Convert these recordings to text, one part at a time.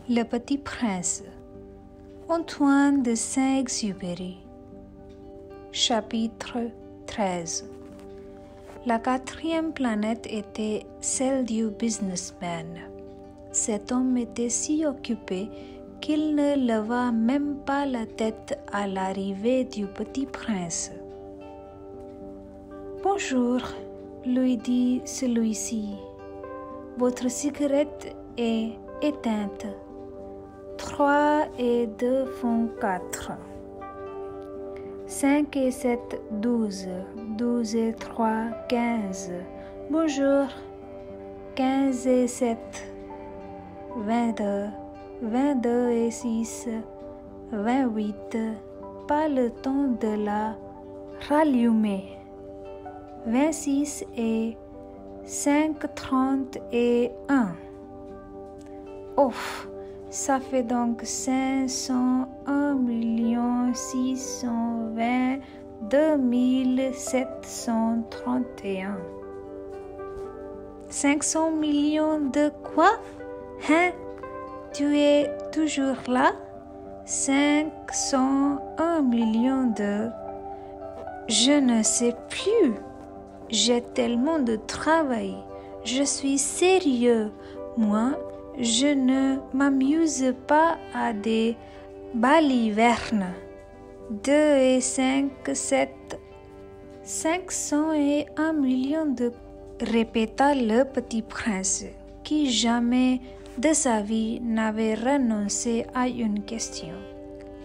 Le Petit Prince, Antoine de Saint-Exupéry. Chapitre 13. La quatrième planète était celle du businessman. Cet homme était si occupé qu'il ne leva même pas la tête à l'arrivée du Petit Prince. « Bonjour, lui dit celui-ci. Votre cigarette est éteinte. 3 et 2 font 4. 5 et 7, 12. 12 et 3, 15. Bonjour. 15 et 7, 22. 22 et 6, 28. Pas le temps de la rallumer. 26 et 5, 30 et 1. Ouf! Ça fait donc 501 622 731. 500 millions de quoi? Hein? Tu es toujours là? 501 millions de... Je ne sais plus. J'ai tellement de travail. Je suis sérieux. Moi, je ne m'amuse pas à des balivernes. 2 et 5, 7, 501 millions de... répéta le Petit Prince, qui jamais de sa vie n'avait renoncé à une question.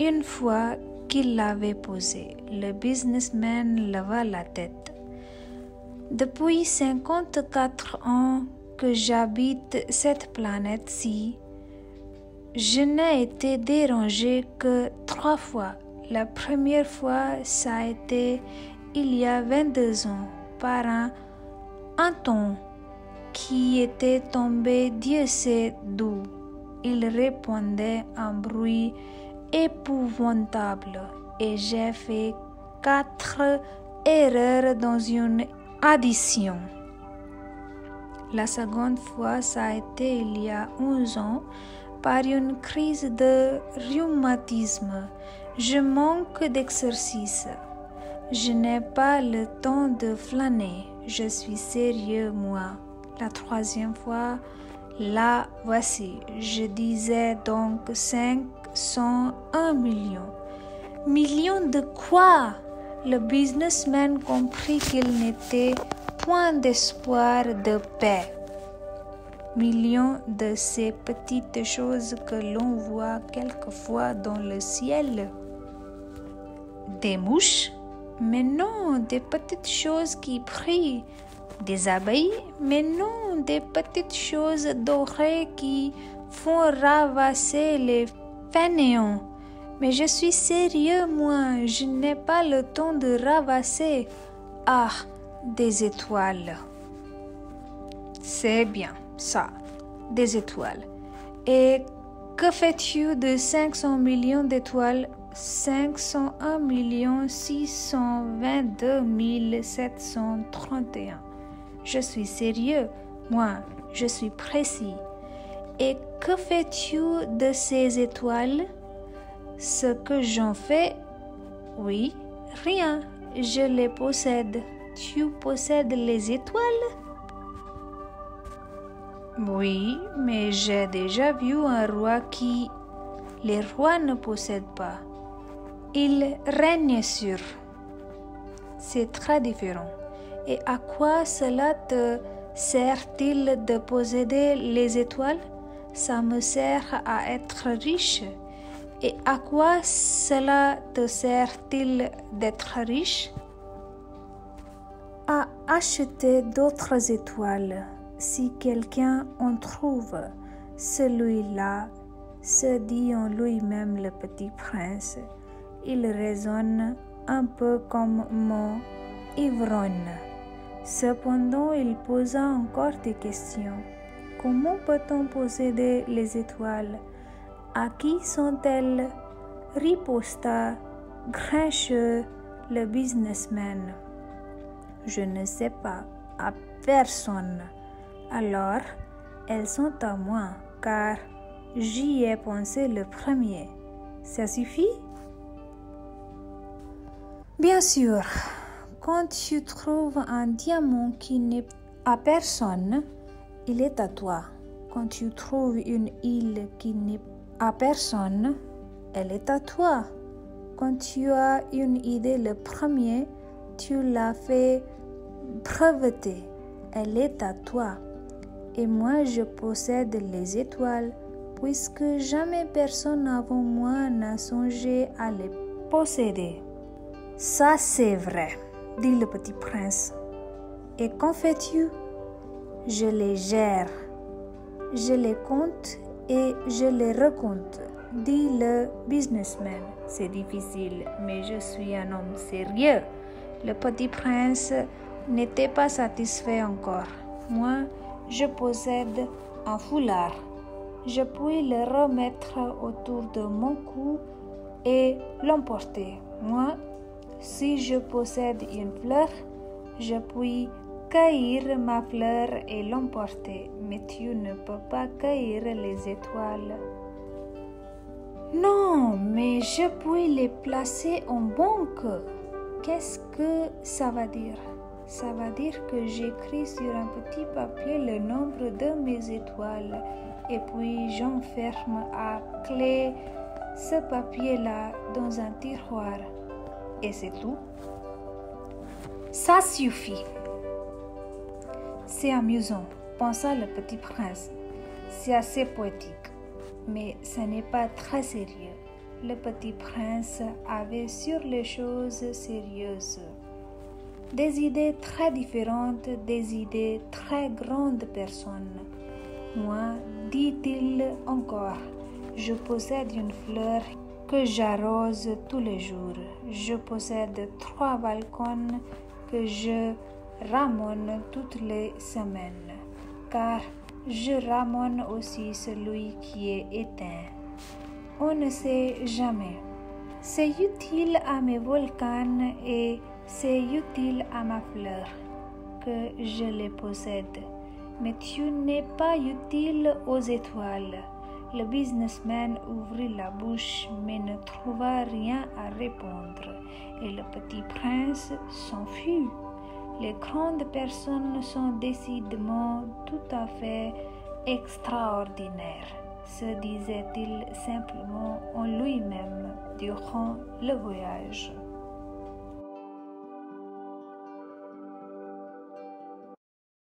Une fois qu'il l'avait posée, le businessman leva la tête. Depuis 54 ans que j'habite cette planète-ci, je n'ai été dérangé que 3 fois. La première fois, ça a été il y a 22 ans par un hanneton qui était tombé Dieu sait d'où. Il répondait un bruit épouvantable et j'ai fait 4 erreurs dans une addition. La seconde fois, ça a été il y a 11 ans par une crise de rhumatisme. Je manque d'exercice. Je n'ai pas le temps de flâner. Je suis sérieux, moi. La troisième fois, la voici. Je disais donc 501 millions. Millions de quoi? Le businessman comprit qu'il n'était point d'espoir de paix. Millions de ces petites choses que l'on voit quelquefois dans le ciel. Des mouches? Mais non, des petites choses qui prient. Des abeilles? Mais non, des petites choses dorées qui font ravasser les fainéants. Mais je suis sérieux, moi, je n'ai pas le temps de ravasser. Ah, des étoiles. C'est bien, ça, des étoiles. Et que fais-tu de 500 millions d'étoiles? 501 622 731. Je suis sérieux, moi, je suis précis. Et que fais-tu de ces étoiles? Ce que j'en fais, oui, rien, je les possède. Tu possèdes les étoiles? Oui, mais j'ai déjà vu un roi qui... Les rois ne possèdent pas. Ils règnent sur. C'est très différent. Et à quoi cela te sert-il de posséder les étoiles? Ça me sert à être riche. Et à quoi cela te sert-il d'être riche? À acheter d'autres étoiles. Si quelqu'un en trouve, celui-là se dit en lui-même le Petit Prince. Il raisonne un peu comme mon ivrogne. Cependant, il posa encore des questions. Comment peut-on posséder les étoiles? À qui sont-elles? Riposta grincheux le businessman. Je ne sais pas, à personne. Alors, elles sont à moi, car j'y ai pensé le premier. Ça suffit? Bien sûr, quand tu trouves un diamant qui n'est à personne, il est à toi. Quand tu trouves une île qui n'est à personne, elle est à toi. Quand tu as une idée le premier, tu l'as fait breveter. Elle est à toi. Et moi, je possède les étoiles, puisque jamais personne avant moi n'a songé à les posséder. Ça, c'est vrai, dit le petit prince. Et qu'en fais-tu? Je les gère. Je les compte et je les recompte, dit le businessman. C'est difficile, mais je suis un homme sérieux. Le petit prince n'était pas satisfait encore. Moi, je possède un foulard. Je puis le remettre autour de mon cou et l'emporter. Moi, si je possède une fleur, je puis cueillir ma fleur et l'emporter, mais tu ne peux pas cueillir les étoiles. Non, mais je puis les placer en banque. Qu'est-ce que ça va dire? Ça va dire que j'écris sur un petit papier le nombre de mes étoiles et puis j'enferme à clé ce papier-là dans un tiroir. Et c'est tout. Ça suffit. C'est amusant, pensa le petit prince. C'est assez poétique, mais ce n'est pas très sérieux. Le petit prince avait sur les choses sérieuses des idées très différentes, des idées très grandes personnes. Moi, dit-il encore, je possède une fleur que j'arrose tous les jours. Je possède 3 balcons que je ramène toutes les semaines, car je ramène aussi celui qui est éteint. On ne sait jamais. C'est utile à mes volcans et c'est utile à ma fleur que je les possède. Mais tu n'es pas utile aux étoiles. Le businessman ouvrit la bouche mais ne trouva rien à répondre et le petit prince s'enfuit. Les grandes personnes sont décidément tout à fait extraordinaires, se disait-il simplement en lui-même durant le voyage.